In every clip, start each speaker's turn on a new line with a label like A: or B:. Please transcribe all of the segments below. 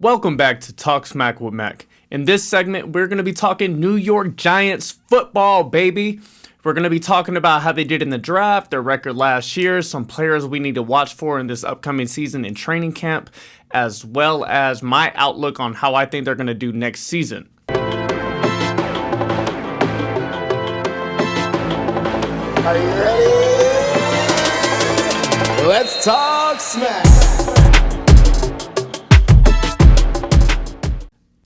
A: Welcome back to Talksmack with Mac. In this segment, we're going to be talking New York Giants football, baby. We're going to be talking about how they did in the draft, their record last year, some players we need to watch for in this upcoming season in training camp, as well as my outlook on how I think they're going to do next season.
B: Are you ready? Let's talk smack.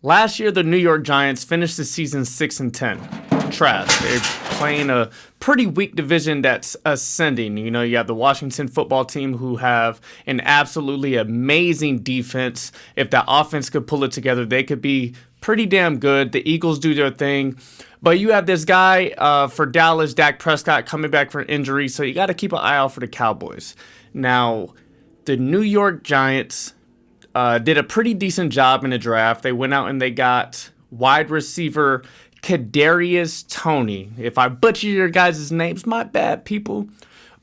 A: Last year, the New York Giants finished the season 6-10. Trash. They're playing a pretty weak division that's ascending. You know, you have the Washington football team who have an absolutely amazing defense. If that offense could pull it together, they could be pretty damn good. The Eagles do their thing. But you have this guy for Dallas, Dak Prescott, coming back from injury, so you got to keep an eye out for the Cowboys. Now, the New York Giants did a pretty decent job in the draft. They went out and they got wide receiver Kadarius Toney. If I butcher your guys' names, my bad, people.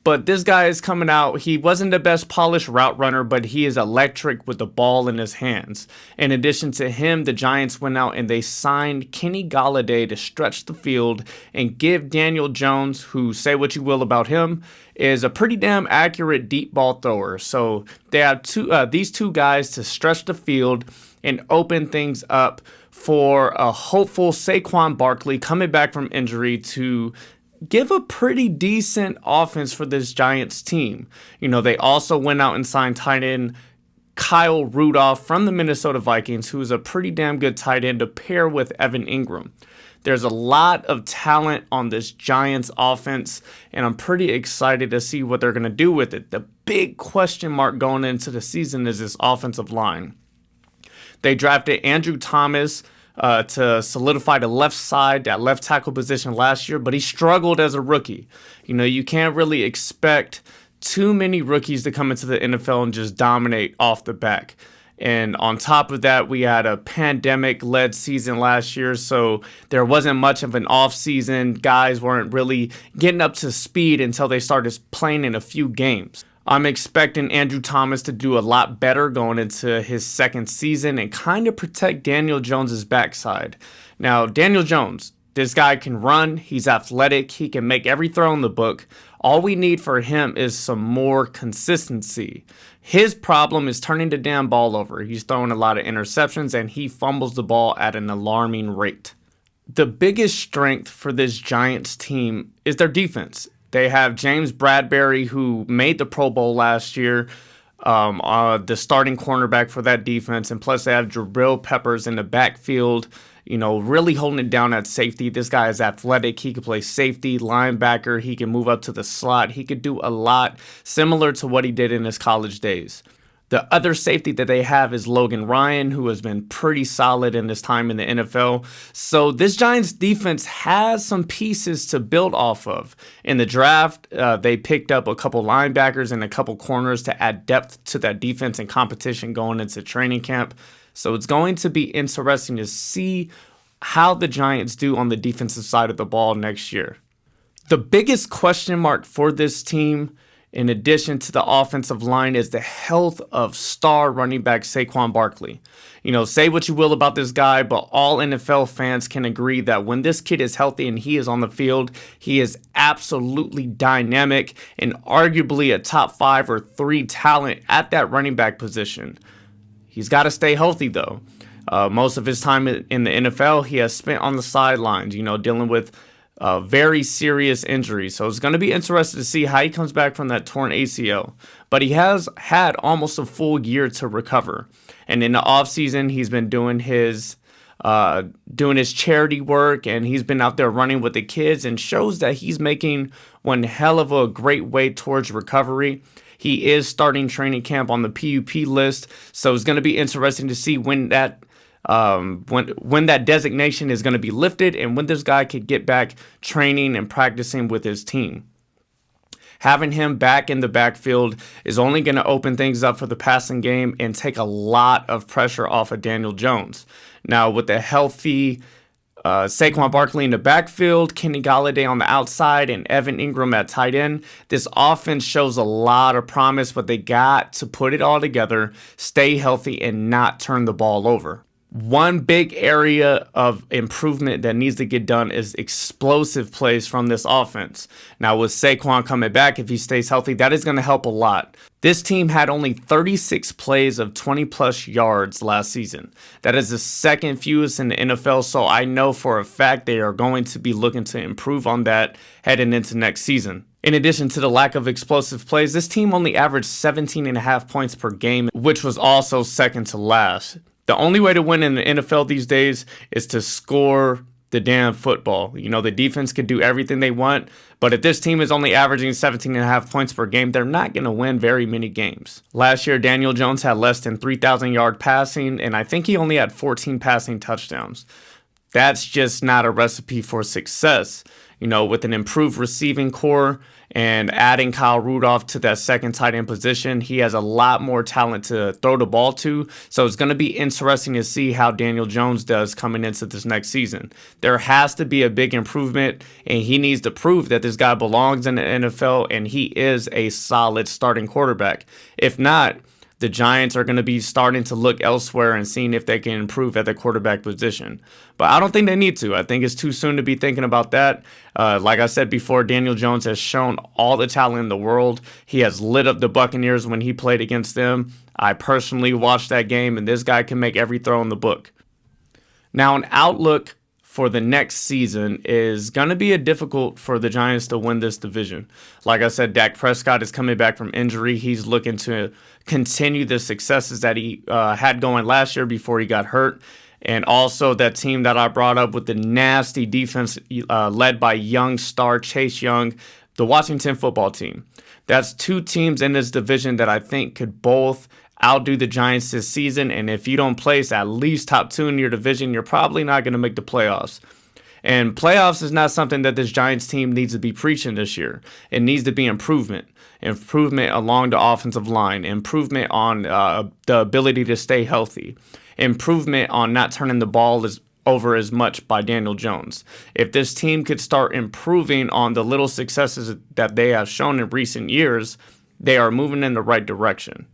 A: But this guy is coming out. He wasn't the best polished route runner, but he is electric with the ball in his hands. In addition to him, the Giants went out and they signed Kenny Golladay to stretch the field and give Daniel Jones, who, say what you will about him, is a pretty damn accurate deep ball thrower. So they have these two guys to stretch the field and open things up for a hopeful Saquon Barkley coming back from injury to give a pretty decent offense for this Giants team. You know, they also went out and signed tight end Kyle Rudolph from the Minnesota Vikings, who is a pretty damn good tight end to pair with Evan Ingram. There's a lot of talent on this Giants offense, and I'm pretty excited to see what they're going to do with it. The big question mark going into the season is this offensive line. They drafted Andrew Thomas to solidify the left side, that left tackle position last year, but he struggled as a rookie. You know, you can't really expect too many rookies to come into the NFL and just dominate off the back. And on top of that, we had a pandemic-led season last year, so there wasn't much of an off-season. Guys weren't really getting up to speed until they started playing in a few games. I'm expecting Andrew Thomas to do a lot better going into his second season and kind of protect Daniel Jones' backside. Now, Daniel Jones, this guy can run. He's athletic. He can make every throw in the book. All we need for him is some more consistency. His problem is turning the damn ball over. He's throwing a lot of interceptions and he fumbles the ball at an alarming rate. The biggest strength for this Giants team is their defense. They have James Bradbury, who made the Pro Bowl last year, the starting cornerback for that defense. And plus they have Jabril Peppers in the backfield, you know, really holding it down at safety. This guy is athletic. He can play safety, linebacker. He can move up to the slot. He could do a lot similar to what he did in his college days. The other safety that they have is Logan Ryan, who has been pretty solid in his time in the NFL. So this Giants defense has some pieces to build off of. In the draft, they picked up a couple linebackers and a couple corners to add depth to that defense and competition going into training camp. So it's going to be interesting to see how the Giants do on the defensive side of the ball next year. The biggest question mark for this team, in addition to the offensive line, is the health of star running back Saquon Barkley. You know, say what you will about this guy, but all NFL fans can agree that when this kid is healthy and he is on the field, he is absolutely dynamic and arguably a top 5 or 3 talent at that running back position. He's got to stay healthy, though. Most of his time in the NFL, he has spent on the sidelines, you know, dealing with very serious injuries. So it's going to be interesting to see how he comes back from that torn ACL. But he has had almost a full year to recover. And in the offseason, he's been doing his charity work, and he's been out there running with the kids, and shows that he's making one hell of a great way towards recovery. He is starting training camp on the PUP list, so it's going to be interesting to see when that designation is going to be lifted and when this guy could get back training and practicing with his team. Having him back in the backfield is only going to open things up for the passing game and take a lot of pressure off of Daniel Jones. Now, with the healthy Saquon Barkley in the backfield, Kenny Golladay on the outside, and Evan Ingram at tight end. This offense shows a lot of promise, but they got to put it all together, stay healthy, and not turn the ball over. One big area of improvement that needs to get done is explosive plays from this offense. Now, with Saquon coming back, if he stays healthy, that is going to help a lot. This team had only 36 plays of 20-plus yards last season. That is the second fewest in the NFL, so I know for a fact they are going to be looking to improve on that heading into next season. In addition to the lack of explosive plays, this team only averaged 17.5 points per game, which was also second to last. The only way to win in the NFL these days is to score the damn football. You know, the defense can do everything they want, but if this team is only averaging 17.5 points per game, they're not going to win very many games. Last year, Daniel Jones had less than 3,000 yard passing, and I think he only had 14 passing touchdowns. That's just not a recipe for success. You know, with an improved receiving core and adding Kyle Rudolph to that second tight end position, he has a lot more talent to throw the ball to. So it's going to be interesting to see how Daniel Jones does coming into this next season. There has to be a big improvement, and he needs to prove that this guy belongs in the NFL and he is a solid starting quarterback. If not, the Giants are going to be starting to look elsewhere and seeing if they can improve at the quarterback position. But I don't think they need to. I think it's too soon to be thinking about that. Like I said before, Daniel Jones has shown all the talent in the world. He has lit up the Buccaneers when he played against them. I personally watched that game, and this guy can make every throw in the book. Now, an outlook for the next season is going to be difficult for the Giants to win this division. Like I said, Dak Prescott is coming back from injury. He's looking to continue the successes that he had going last year before he got hurt. And also that team that I brought up with the nasty defense led by young star Chase Young, the Washington football team. That's two teams in this division that I think could both outdo the Giants this season, and if you don't place at least top 2 in your division, you're probably not going to make the playoffs. And playoffs is not something that this Giants team needs to be preaching this year. It needs to be improvement along the offensive line, improvement on the ability to stay healthy, improvement on not turning the ball over as much by Daniel Jones. If this team could start improving on the little successes that they have shown in recent years, they are moving in the right direction.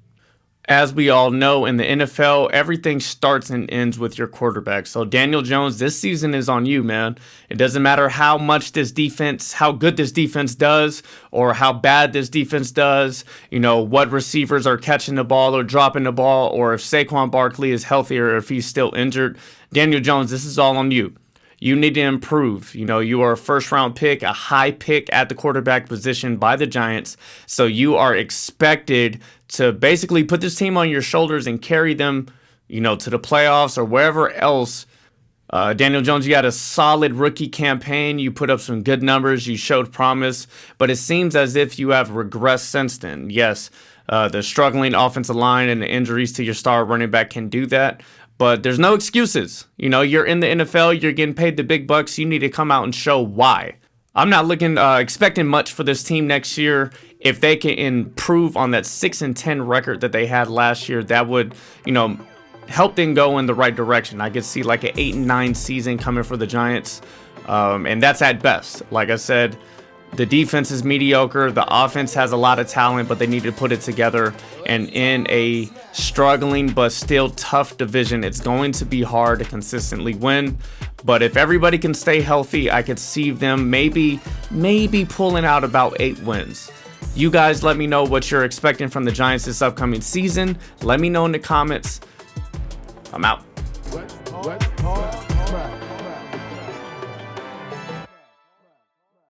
A: As we all know, in the NFL, everything starts and ends with your quarterback. So Daniel Jones, this season is on you, man. It doesn't matter how good this defense does, or how bad this defense does, you know, what receivers are catching the ball or dropping the ball, or if Saquon Barkley is healthy or if he's still injured. Daniel Jones, this is all on you. You need to improve. You know, you are a first-round pick, a high pick at the quarterback position by the Giants. So you are expected to basically put this team on your shoulders and carry them, you know, to the playoffs or wherever else. Daniel Jones, you had a solid rookie campaign. You put up some good numbers. You showed promise. But it seems as if you have regressed since then. Yes, the struggling offensive line and the injuries to your star running back can do that. But there's no excuses. You know, you're in the NFL, you're getting paid the big bucks. You need to come out and show why. I'm not expecting much for this team next year. If they can improve on that 6-10 record that they had last year, that would, you know, help them go in the right direction. I could see like an 8-9 season coming for the Giants. And that's at best. Like I said, the defense is mediocre. The offense has a lot of talent, but they need to put it together. And in a struggling but still tough division, it's going to be hard to consistently win. But if everybody can stay healthy, I could see them maybe pulling out about 8 wins. You guys let me know what you're expecting from the Giants this upcoming season. Let me know in the comments. I'm out.
B: Let's talk smack.